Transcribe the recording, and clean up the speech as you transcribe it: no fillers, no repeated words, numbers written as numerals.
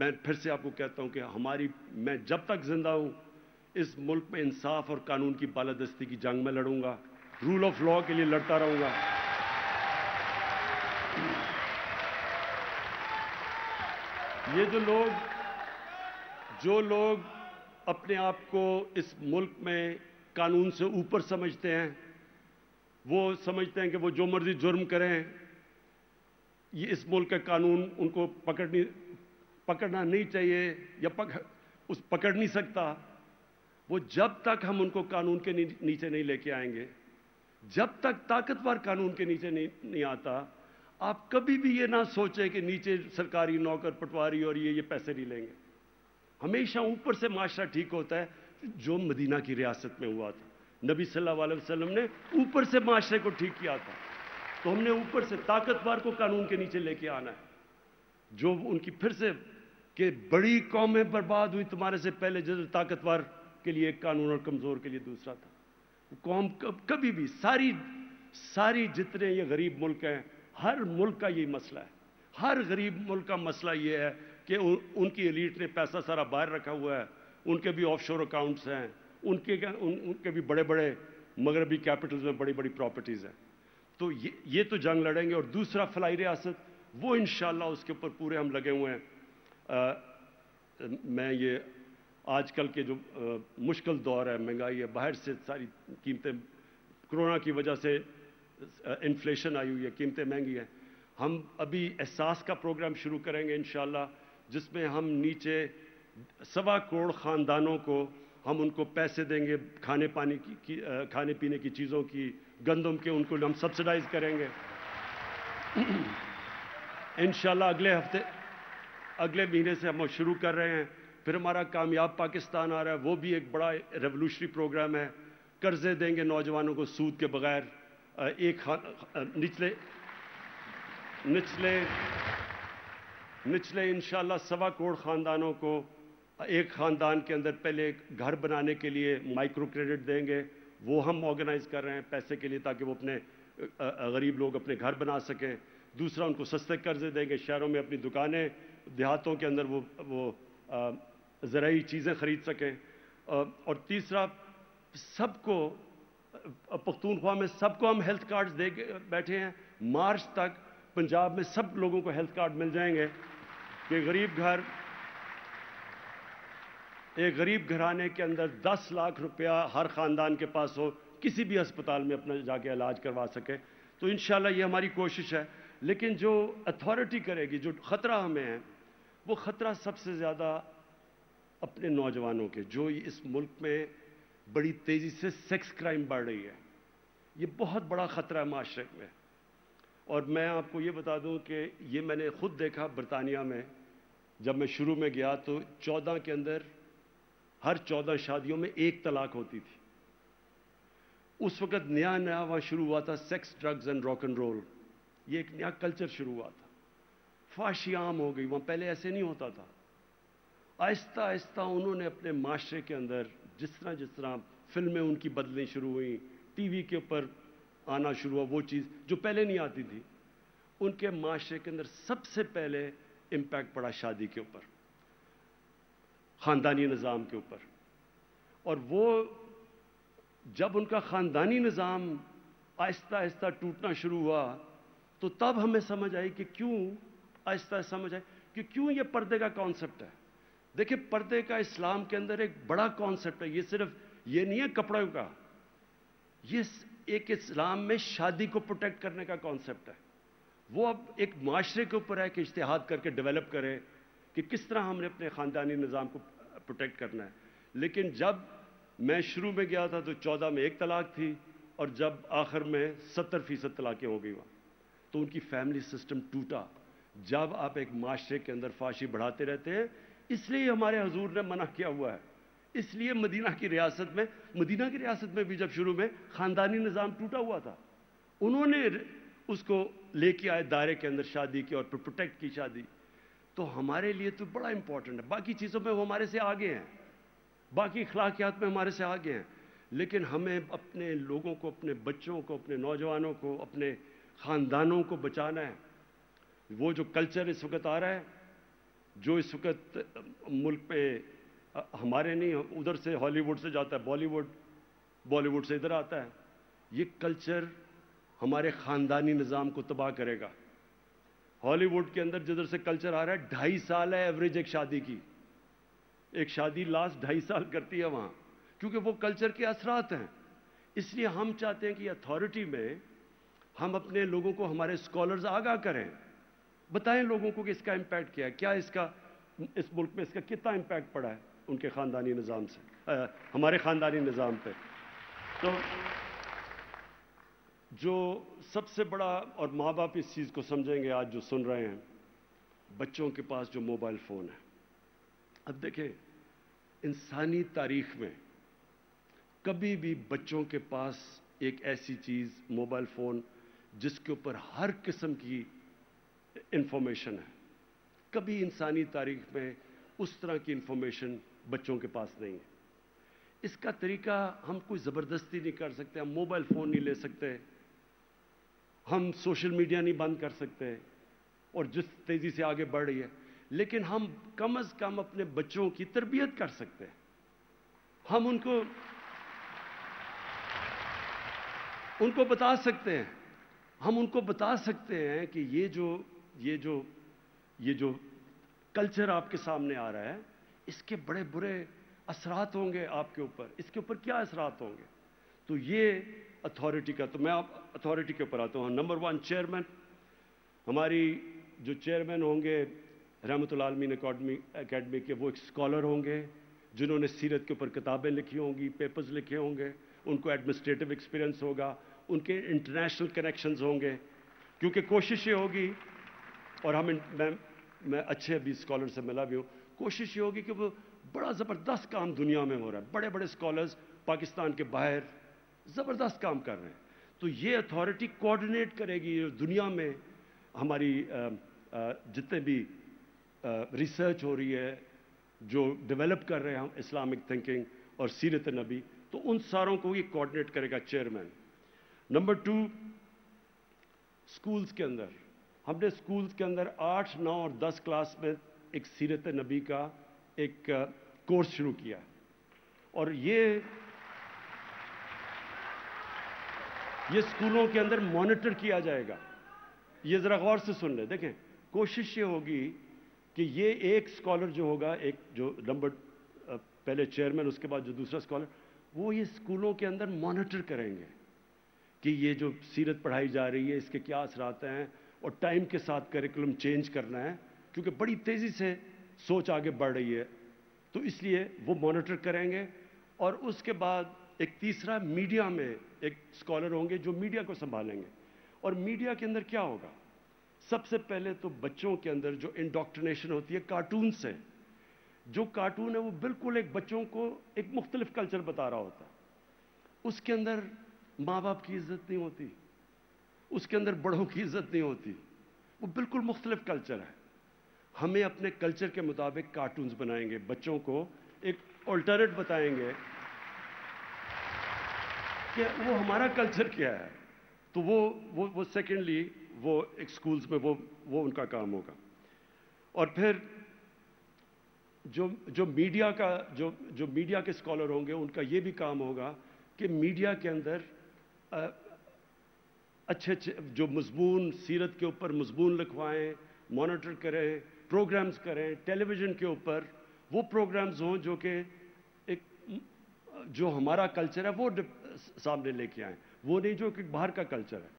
میں پھر سے آپ کو کہتا ہوں کہ میں جب تک زندہ ہوں اس ملک میں انصاف اور قانون کی بالادستی کی جنگ میں لڑوں گا، رول آف لاء کے لیے لڑتا رہوں گا۔ یہ جو لوگ اپنے آپ کو اس ملک میں قانون سے اوپر سمجھتے ہیں، وہ سمجھتے ہیں کہ وہ جو مرضی جرم کریں، یہ اس ملک کا قانون ان کو پکڑنا نہیں چاہیے یا پکڑ نہیں سکتا۔ وہ جب تک ہم ان کو قانون کے نیچے نہیں لے کے آئیں گے، جب تک طاقتور قانون کے نیچے نہیں آتا، آپ کبھی بھی یہ نہ سوچیں کہ نیچے سرکاری نوکر پٹواری اور یہ پیسے نہیں لیں گے۔ ہمیشہ اوپر سے معاشرہ ٹھیک ہوتا ہے، جو مدینہ کی ریاست میں ہوا تھا۔ نبی صلی اللہ علیہ وسلم نے اوپر سے معاشرے کو ٹھیک کیا تھا، تو ہم نے اوپر سے طاقتور کو قانون کے نیچے لے کے آنا ہے۔ جو ان کی پھر سے کہ بڑی قومیں برباد ہوئی تمہارے سے پہلے، جیسے طاقتور کے لیے ایک قانون اور کمزور کے لیے دوسرا تھا۔ قوم کبھی بھی ساری جتنے یہ غریب ملک ہیں، ہر ملک کا یہی مسئلہ ہے۔ ہر غریب ملک کا مسئلہ یہ ہے کہ ان کی ایلیٹ نے پیسہ سارا باہر رکھا ہوا ہے، ان کے بھی آف شور اکاؤنٹس ہیں، ان کے بھی بڑے بڑے مغربی کیپٹلز میں بڑی بڑی پراپرٹیز ہیں۔ تو یہ تو جنگ لڑیں گے، اور دوسرا فلاحی ریاست، وہ انشاءاللہ اس کے اوپر پورے ہم لگے ہوئے ہیں۔ میں یہ آج کل کے جو مشکل دور ہے، مہنگائی ہے، باہر سے ساری قیمتیں، کرونا کی وجہ سے انفلیشن آئی ہوئی ہے، قیمتیں مہنگی ہیں۔ ہم ابھی احساس کا پروگرام شروع کریں گے انشاءاللہ، جس میں ہم نیچے 1.25 کروڑ خاندانوں کو ہم ان کو پیسے دیں گے، کھانے پینے کی چیزوں کی، گندم کے، ان کو ہم سبسڈائز کریں گے انشاءاللہ۔ اگلے مہینے سے ہم شروع کر رہے ہیں۔ پھر ہمارا کامیاب پاکستان آ رہا ہے، وہ بھی ایک بڑا ریولوشنری پروگرام ہے۔ قرضے دیں گے نوجوانوں کو سود کے بغیر۔ نچلے انشاءاللہ 1.25 کروڑ خاندانوں کو ایک خاندان کے اندر پہلے گھر بنانے کے لیے مائکرو کریڈٹ دیں گے، وہ ہم آرگنائز کر رہے ہیں پیسے کے لیے، تاکہ وہ اپنے غریب لوگ اپنے گھر بنا سکیں۔ دوسرا، ان کو سستے قرضے دیں گے، شہروں میں اپنی دکانیں، دیہاتوں کے اندر وہ زرعی چیزیں خرید سکیں۔ اور تیسرا، سب کو پختونخوا میں سب کو ہم ہیلتھ کارڈز دے کے بیٹھے ہیں۔ مارچ تک پنجاب میں سب لوگوں کو ہیلتھ کارڈ مل جائیں گے کہ ایک غریب گھرانے کے اندر 10 لاکھ روپیہ ہر خاندان کے پاس ہو، کسی بھی ہسپتال میں اپنا جا کے علاج کروا سکے۔ تو انشاءاللہ یہ ہماری کوشش ہے۔ لیکن جو اتھارٹی کرے گی، جو خطرہ ہمیں ہے، وہ خطرہ سب سے زیادہ اپنے نوجوانوں کے، جو اس ملک میں بڑی تیزی سے سیکس کرائم بڑھ رہی ہے، یہ بہت بڑا خطرہ ہے معاشرے میں۔ اور میں آپ کو یہ بتا دوں کہ یہ میں نے خود دیکھا برطانیہ میں، جب میں شروع میں گیا تو 14 کے اندر ہر 14 شادیوں میں 1 طلاق ہوتی تھی۔ اس وقت نیا وہاں شروع ہوا تھا sex, drugs and rock and roll, یہ ایک نیا کلچر شروع ہوا تھا۔ فحاشی عام ہو گئی وہاں، پہلے ایسے نہیں ہوتا تھا۔ آہستہ آہستہ انہوں نے اپنے معاشرے کے اندر جس طرح فلمیں ان کی بدلنی شروع ہوئیں، ٹی وی کے اوپر آنا شروع ہوا، وہ چیز جو پہلے نہیں آتی تھی، ان کے معاشرے کے اندر سب سے پہلے امپیکٹ پڑا شادی کے اوپر، خاندانی نظام کے اوپر۔ اور وہ جب ان کا خاندانی نظام آہستہ آہستہ ٹوٹنا شروع ہوا، تو تب ہمیں سمجھ آئی کہ کیوں یہ پردے کا کانسیپٹ ہے۔ دیکھیں، پردے کا اسلام کے اندر ایک بڑا کانسیپٹ ہے، یہ نہیں ہے کپڑوں کا، یہ ایک اسلام میں شادی کو پروٹیکٹ کرنے کا کانسیپٹ ہے۔ وہ اب ایک معاشرے کے اوپر ہے کہ اجتہاد کر کے ڈیولپ کرے کہ کس طرح ہم نے اپنے خاندانی نظام کو پروٹیکٹ کرنا ہے۔ لیکن جب میں شروع میں گیا تھا تو 14 میں 1 طلاق تھی، اور جب آخر میں 70% طلاقیں ہو گئی وہاں، تو ان کی فیملی سسٹم ٹوٹا۔ جب آپ ایک معاشرے کے اندر فحاشی بڑھاتے رہتے ہیں، اس لیے ہمارے حضور نے منع کیا ہوا ہے۔ اس لیے مدینہ کی ریاست میں بھی جب شروع میں خاندانی نظام ٹوٹا ہوا تھا، انہوں نے اس کو لے کے آئے دائرے کے اندر شادی کے، اور پروٹیکٹ کی شادی۔ تو ہمارے لیے تو بڑا امپورٹنٹ ہے۔ باقی چیزوں میں وہ ہمارے سے آگے ہیں، باقی اخلاقیات میں ہمارے سے آگے ہیں، لیکن ہمیں اپنے لوگوں کو، اپنے بچوں کو، اپنے نوجوانوں کو، اپنے خاندانوں کو بچانا ہے۔ وہ جو کلچر اس وقت آ رہا ہے، جو اس وقت ملک پہ ہمارے نہیں، ادھر سے ہالی ووڈ سے جاتا ہے بالی ووڈ سے ادھر آتا ہے، یہ کلچر ہمارے خاندانی نظام کو تباہ کرے گا۔ ہالی ووڈ کے اندر جدھر سے کلچر آ رہا ہے، 2.5 سال ہے ایوریج ایک شادی کی، ایک شادی لاسٹ 2.5 سال کرتی ہے وہاں، کیونکہ وہ کلچر کے اثرات ہیں۔ اس لیے ہم چاہتے ہیں کہ اتھارٹی میں ہم اپنے لوگوں کو، ہمارے اسکالرز آگاہ کریں، بتائیں لوگوں کو کہ اس کا امپیکٹ کیا ہے، کیا اس ملک میں اس کا کتنا امپیکٹ پڑا ہے ان کے خاندانی نظام سے، ہمارے خاندانی نظام پہ۔ تو جو سب سے بڑا، اور ماں باپ اس چیز کو سمجھیں گے آج جو سن رہے ہیں، بچوں کے پاس جو موبائل فون ہے، اب دیکھیں انسانی تاریخ میں کبھی بھی بچوں کے پاس ایک ایسی چیز موبائل فون جس کے اوپر ہر قسم کی انفارمیشن ہے، کبھی انسانی تاریخ میں اس طرح کی انفارمیشن بچوں کے پاس نہیں ہے۔ اس کا طریقہ ہم کوئی زبردستی نہیں کر سکتے، ہم موبائل فون نہیں لے سکتے، ہم سوشل میڈیا نہیں بند کر سکتے، اور جس تیزی سے آگے بڑھ رہی ہے، لیکن ہم کم از کم اپنے بچوں کی تربیت کر سکتے ہیں۔ ہم ان کو بتا سکتے ہیں، ہم ان کو بتا سکتے ہیں کہ یہ جو کلچر آپ کے سامنے آ رہا ہے، اس کے بڑے برے اثرات ہوں گے آپ کے اوپر، اس کے اوپر کیا اثرات ہوں گے۔ تو یہ اتھارٹی کا، تو میں آپ اتھارٹی کے اوپر آتا ہوں۔ نمبر 1 چیئرمین، ہماری جو چیئرمین ہوں گے رحمت العالمین اکیڈمی کے، وہ ایک اسکالر ہوں گے جنہوں نے سیرت کے اوپر کتابیں لکھی ہوں گی، پیپرز لکھے ہوں گے، ان کو ایڈمنسٹریٹو ایکسپیرینس ہوگا، ان کے انٹرنیشنل کنیکشنز ہوں گے، کیونکہ کوشش یہ ہوگی، اور میں اچھے ابھی اسکالر سے ملا بھی ہوں، کوشش یہ ہوگی کہ وہ بڑا زبردست کام دنیا میں ہو رہا ہے، بڑے بڑے اسکالرز پاکستان کے باہر زبردست کام کر رہے ہیں۔ تو یہ اتھارٹی کوآرڈینیٹ کرے گی دنیا میں ہماری جتنے بھی ریسرچ ہو رہی ہے، جو ڈیولپ کر رہے ہیں ہم اسلامک تھنکنگ اور سیرت نبی، تو ان ساروں کو یہ کوآرڈینیٹ کرے گا چیئرمین۔ نمبر 2 سکولز کے اندر، ہم نے سکولز کے اندر 8، 9 اور 10 کلاس میں ایک سیرت نبی کا ایک کورس شروع کیا، اور یہ اسکولوں کے اندر مانیٹر کیا جائے گا۔ یہ ذرا غور سے سن لیں، دیکھیں کوشش یہ ہوگی کہ یہ ایک اسکالر جو ہوگا، ایک جو پہلے چیئرمین، اس کے بعد جو دوسرا اسکالر، وہ یہ اسکولوں کے اندر مانیٹر کریں گے کہ یہ جو سیرت پڑھائی جا رہی ہے اس کے کیا اثرات ہیں، اور ٹائم کے ساتھ کریکولم چینج کرنا ہے، کیونکہ بڑی تیزی سے سوچ آگے بڑھ رہی ہے، تو اس لیے وہ مانیٹر کریں گے۔ اور اس کے بعد ایک تیسرا میڈیا میں ایک اسکالر ہوں گے جو میڈیا کو سنبھالیں گے، اور میڈیا کے اندر کیا ہوگا، سب سے پہلے تو بچوں کے اندر جو انڈاکٹرینیشن ہوتی ہے کارٹون سے، جو کارٹون ہے وہ بالکل ایک بچوں کو ایک مختلف کلچر بتا رہا ہوتا ہے، اس کے اندر ماں باپ کی عزت نہیں ہوتی، اس کے اندر بڑوں کی عزت نہیں ہوتی، وہ بالکل مختلف کلچر ہے۔ ہمیں اپنے کلچر کے مطابق کارٹونز بنائیں گے، بچوں کو ایک الٹرنیٹ بتائیں گے کہ وہ ہمارا کلچر کیا ہے، تو وہ سیکنڈلی وہ ایک سکولز میں وہ ان کا کام ہوگا۔ اور پھر جو میڈیا کے اسکالر ہوں گے، ان کا یہ بھی کام ہوگا کہ میڈیا کے اندر اچھے جو مضمون سیرت کے اوپر مضمون لکھوائیں، مانیٹر کریں، پروگرامز کریں، ٹیلی ویژن کے اوپر وہ پروگرامز ہوں جو کہ جو ہمارا کلچر ہے وہ سامنے لے کے آئیں، وہ نہیں جو کہ باہر کا کلچر ہے۔